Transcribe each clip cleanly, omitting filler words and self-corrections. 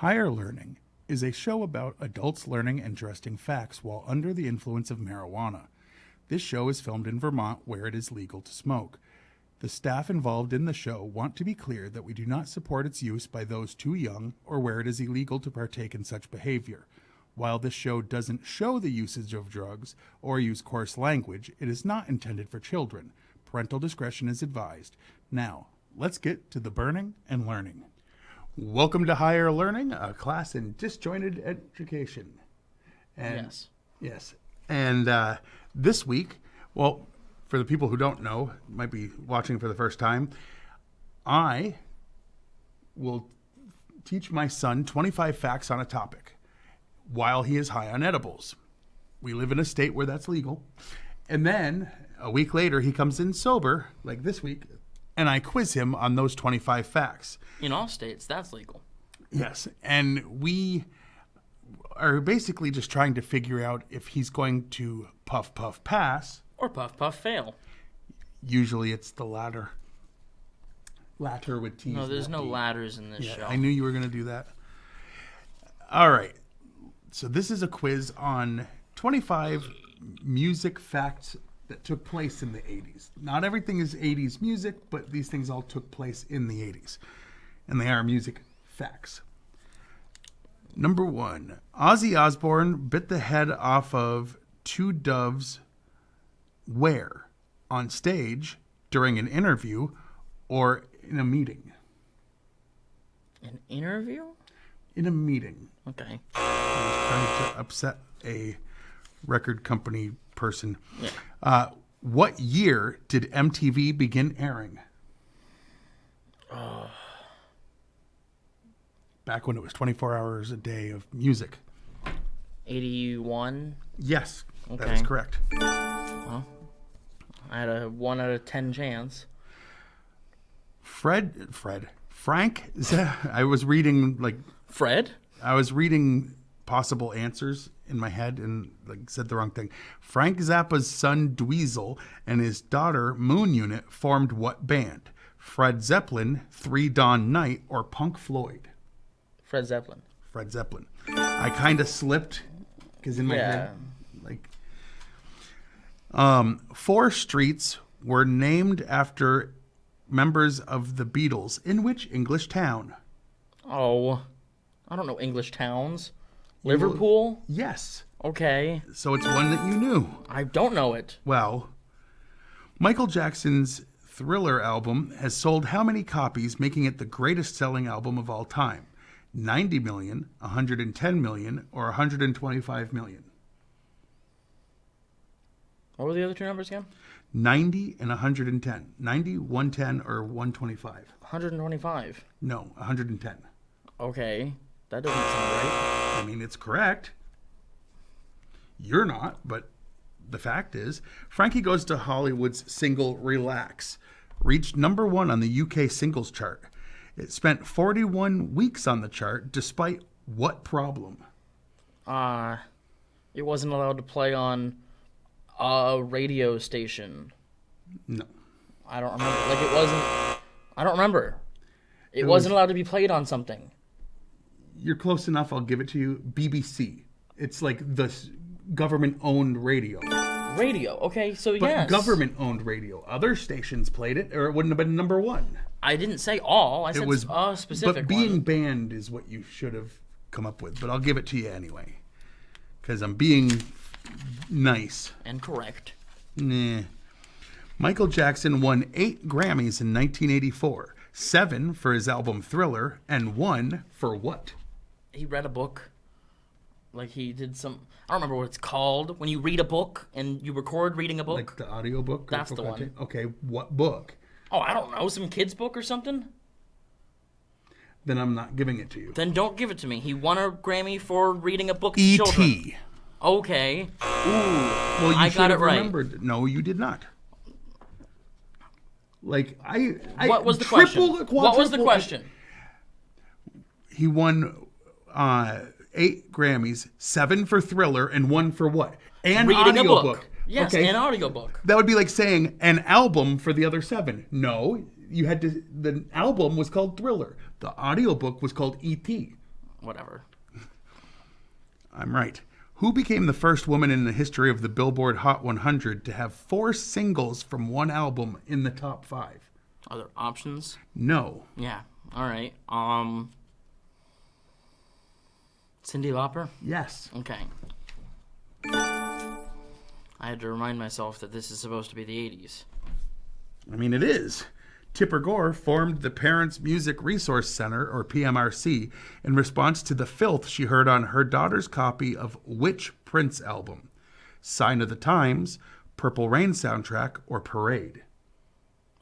Higher Learning is a show about adults learning and digesting facts while under the influence of marijuana. This show is filmed in Vermont where it is legal to smoke. The staff involved in the show want to be clear that we do not support its use by those too young or where it is illegal to partake in such behavior. While this show doesn't show the usage of drugs or use coarse language, it is not intended for children. Parental discretion is advised. Now, let's get to the burning and learning. Welcome to Higher Learning, a class in disjointed education. And, yes. And this week, well, for the people who don't know, might be watching for the first time, I will teach my son 25 facts on a topic while he is high on edibles. We live in a state where that's legal. And then a week later, he comes in sober, like this week, and I quiz him on those 25 facts. In all states, that's legal. Yes, and we are basically just trying to figure out if he's going to puff, puff, pass. Or puff, puff, fail. Usually it's the latter. Latter with T's. No, there's no ladders in this show. I knew you were going to do that. All right. So this is a quiz on 25 music facts that took place in the 80s. Not everything is 80s music, but these things all took place in the 80s. And they are music facts. Number 1. Ozzy Osbourne bit the head off of two doves where? On stage, during an interview, or in a meeting? An interview? In a meeting. Okay. He was trying to upset a record company person. Yeah. What year did MTV begin airing? Back when it was 24 hours a day of music. 81? Yes, okay. That is correct. Well, I had a 1 out of 10 chance. Frank, I was reading Fred? I was reading possible answers in my head and said the wrong thing. Frank Zappa's son Dweezil and his daughter Moon Unit formed what band? Fred Zeppelin, Three Dawn Night, or Punk Floyd? Fred Zeppelin. Fred Zeppelin. I kind of slipped because in my head, 4 streets were named after members of the Beatles. In which English town? Oh, I don't know English towns. Liverpool? Yes. Okay. So it's one that you knew. I don't know it. Well, Michael Jackson's Thriller album has sold how many copies, making it the greatest selling album of all time? 90 million, 110 million, or 125 million? What were the other two numbers again? 90 and 110. 90, 110, or 125? 125. No, 110. Okay. That doesn't sound right. I mean, it's correct. You're not, but the fact is, Frankie Goes to Hollywood's single Relax reached number 1 on the UK singles chart. It spent 41 weeks on the chart despite what problem? It wasn't allowed to play on a radio station. No. I don't remember. I don't remember. It wasn't allowed to be played on something. You're close enough, I'll give it to you. BBC. It's like the government-owned radio. Radio, okay, so But yes. government-owned radio. Other stations played it, or it wouldn't have been number 1. I didn't say all. I said a specific But being one. banned is what you should have come up with. But I'll give it to you anyway. Because I'm being nice. And correct. Nah. Michael Jackson won 8 Grammys in 1984. 7 for his album Thriller, and 1 for what? He read a book. Like he did some... I don't remember what it's called. When you read a book and you record reading a book. Like the audiobook? That's the one. Okay, what book? Oh, I don't know. Some kid's book or something? Then I'm not giving it to you. Then don't give it to me. He won a Grammy for reading a book to E.T. children. Okay. Ooh. Well, you I should got have it right. remembered. No, you did not. What was the question? What was the question? He won 8 Grammys, 7 for Thriller, and 1 for what? An Reading audiobook. a book. Yes, an audiobook. That would be like saying an album for the other 7. No, you had to. The album was called Thriller. The audiobook was called E.T. whatever. I'm right. Who became the first woman in the history of the Billboard Hot 100 to have 4 singles from one album in the top 5? Are there options? No. Yeah. All right. Cyndi Lauper? Yes. Okay. I had to remind myself that this is supposed to be the 80s. I mean, it is. Tipper Gore formed the Parents Music Resource Center, or PMRC, in response to the filth she heard on her daughter's copy of which Prince album? Sign of the Times, Purple Rain soundtrack, or Parade?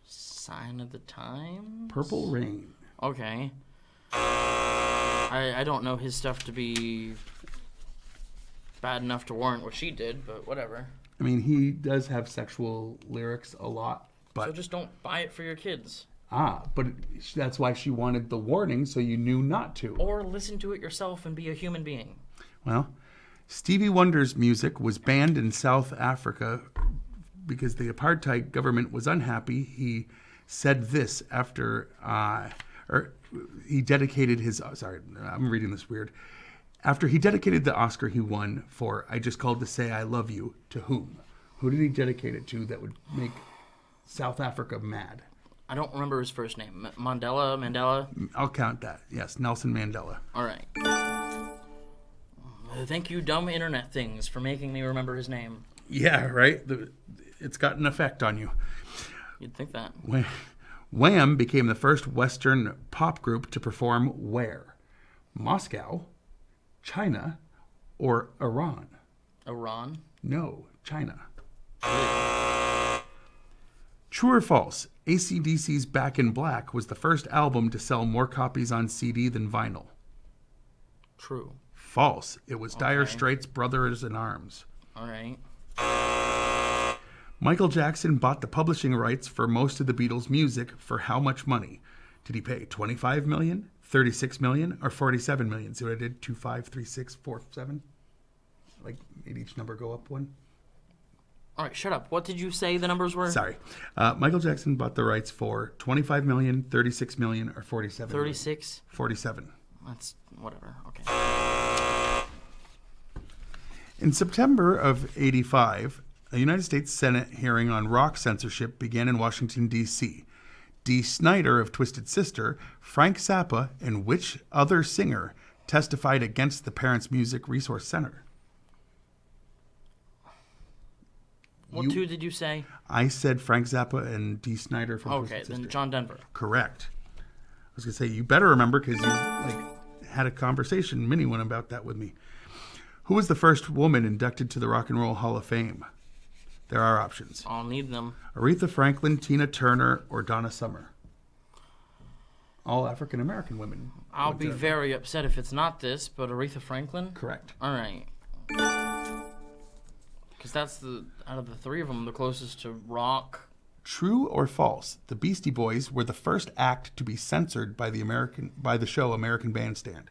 Sign of the Times? Purple Rain. Okay. I don't know his stuff to be bad enough to warrant what she did, but whatever. I mean, he does have sexual lyrics a lot. But, so just don't buy it for your kids. But that's why she wanted the warning, so you knew not to. Or listen to it yourself and be a human being. Well, Stevie Wonder's music was banned in South Africa because the apartheid government was unhappy. He said this after, he dedicated his, sorry, I'm reading this weird. After he dedicated the Oscar he won for I Just Called to Say I Love You, to whom? Who did he dedicate it to that would make South Africa mad? I don't remember his first name. Mandela? I'll count that. Yes, Nelson Mandela. All right. Thank you, dumb internet things, for making me remember his name. Yeah, right? It's got an effect on you. You'd think that. Wham became the first Western pop group to perform where? Moscow, China, or Iran? Iran? No, China. True or false? AC/DC's Back in Black was the first album to sell more copies on CD than vinyl. True. False. It was Dire Straits' Brothers in Arms. All right. Michael Jackson bought the publishing rights for most of the Beatles' music for how much money? Did he pay $25 million, $36 million, or $47 million? See what I did? 2, 5, 3, 6, 4, 7? Like, made each number go up one? All right, shut up. What did you say the numbers were? Sorry. Michael Jackson bought the rights for $25 million, $36 million, or $47 36? million. 47. That's whatever. Okay. In September of 85, a United States Senate hearing on rock censorship began in Washington, D.C. Dee Snider of Twisted Sister, Frank Zappa, and which other singer testified against the Parents Music Resource Center? What two did you say? I said Frank Zappa and Dee Snider from Twisted Sister. Okay, then John Denver. Correct. I was going to say, you better remember because you had a conversation, mini one, about that with me. Who was the first woman inducted to the Rock and Roll Hall of Fame? There are options. I'll need them. Aretha Franklin, Tina Turner, or Donna Summer. All African-American women. I'll be very upset if it's not this, but Aretha Franklin? Correct. All right. Because that's out of the three of them, the closest to rock. True or false? The Beastie Boys were the first act to be censored by the show American Bandstand.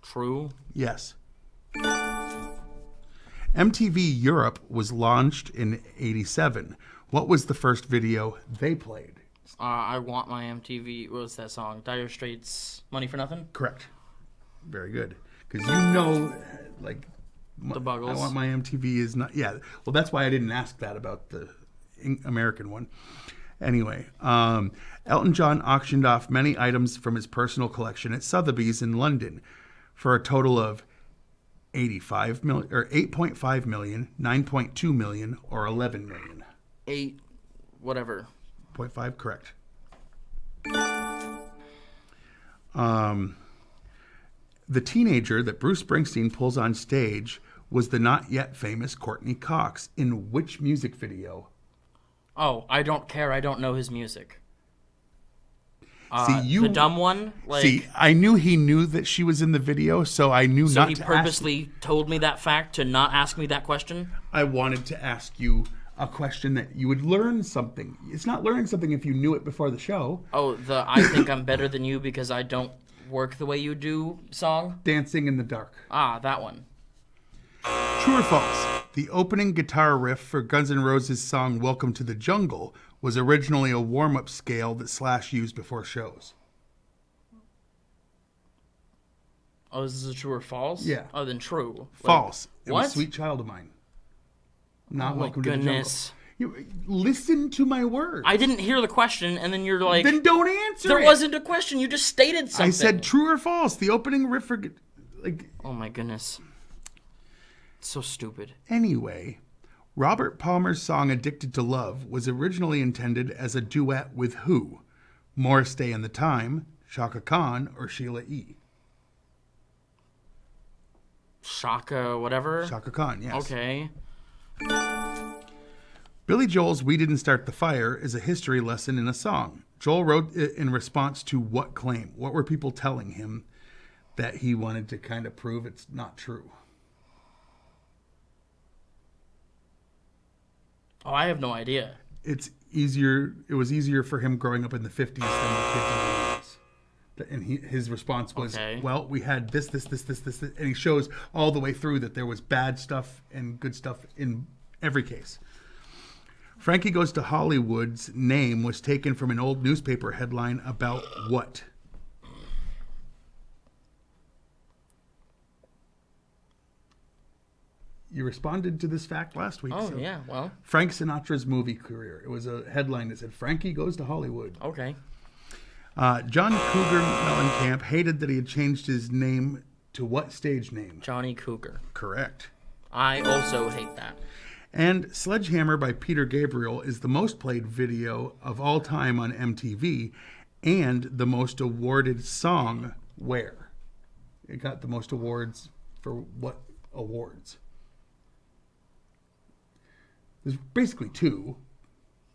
True. Yes. MTV Europe was launched in 87. What was the first video they played? I Want My MTV. What was that song? Dire Straits, Money for Nothing? Correct. Very good. Because you know, the Buggles. I Want My MTV is not... Yeah, well, that's why I didn't ask that about the American one. Anyway, Elton John auctioned off many items from his personal collection at Sotheby's in London for a total of 85 million, or 8.5 million, 9.2 million, or 11 million. 8, whatever. 0.5, correct. The teenager that Bruce Springsteen pulls on stage was the not yet famous Courtney Cox in which music video? Oh, I don't care. I don't know his music. See, the dumb one? See, I knew he knew that she was in the video, so I knew not to So he purposely told me that fact to not ask me that question? I wanted to ask you a question that you would learn something. It's not learning something if you knew it before the show. Oh, I think I'm better than you because I don't work the way you do song? Dancing in the Dark. Ah, that one. True or false? The opening guitar riff for Guns N' Roses' song Welcome to the Jungle was originally a warm-up scale that Slash used before shows. Oh, is this true or false? Yeah. Oh, then true. False. It what? was Sweet Child of Mine. Not Oh my Welcome to the Jungle. goodness. Listen to my words. I didn't hear the question, and then you're like... Then don't answer There it. wasn't a question. You just stated something. I said true or false. The opening riff... Oh my goodness. It's so stupid. Anyway, Robert Palmer's song Addicted to Love was originally intended as a duet with who? Morris Day and the Time, Chaka Khan, or Sheila E.? Shaka whatever? Chaka Khan, yes. Okay. Billy Joel's We Didn't Start the Fire is a history lesson in a song. Joel wrote it in response to what claim? What were people telling him that he wanted to kind of prove it's not true? Oh, I have no idea. It's easier. It was easier for him growing up in the 50s than the kids in the 80s. And his response was, well, we had this, and he shows all the way through that there was bad stuff and good stuff in every case. Frankie Goes to Hollywood's name was taken from an old newspaper headline about what? You responded to this fact last week. Oh, yeah, well. Frank Sinatra's movie career. It was a headline that said, Frankie Goes to Hollywood. Okay. John Cougar Mellencamp hated that he had changed his name to what stage name? Johnny Cougar. Correct. I also hate that. And Sledgehammer by Peter Gabriel is the most played video of all time on MTV and the most awarded song where? It got the most awards for what awards? There's basically two.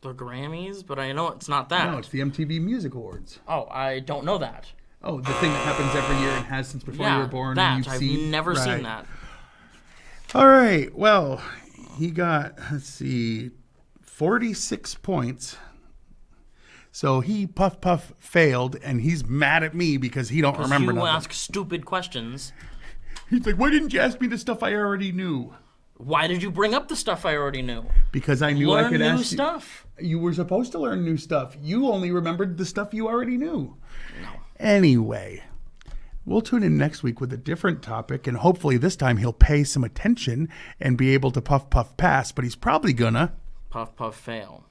The Grammys, but I know it's not that. No, it's the MTV Music Awards. Oh, I don't know that. Oh, the thing that happens every year and has since before you were born. That. I've never seen that. All right. Well, he got, 46 points. So he puff failed, and he's mad at me because he don't remember nothing. You ask stupid questions. He's like, why didn't you ask me the stuff I already knew? Why did you bring up the stuff I already knew? Because I knew I could ask you. Learn new stuff. You were supposed to learn new stuff. You only remembered the stuff you already knew. No. Anyway, we'll tune in next week with a different topic, and hopefully this time he'll pay some attention and be able to puff pass, but he's probably gonna Puff fail.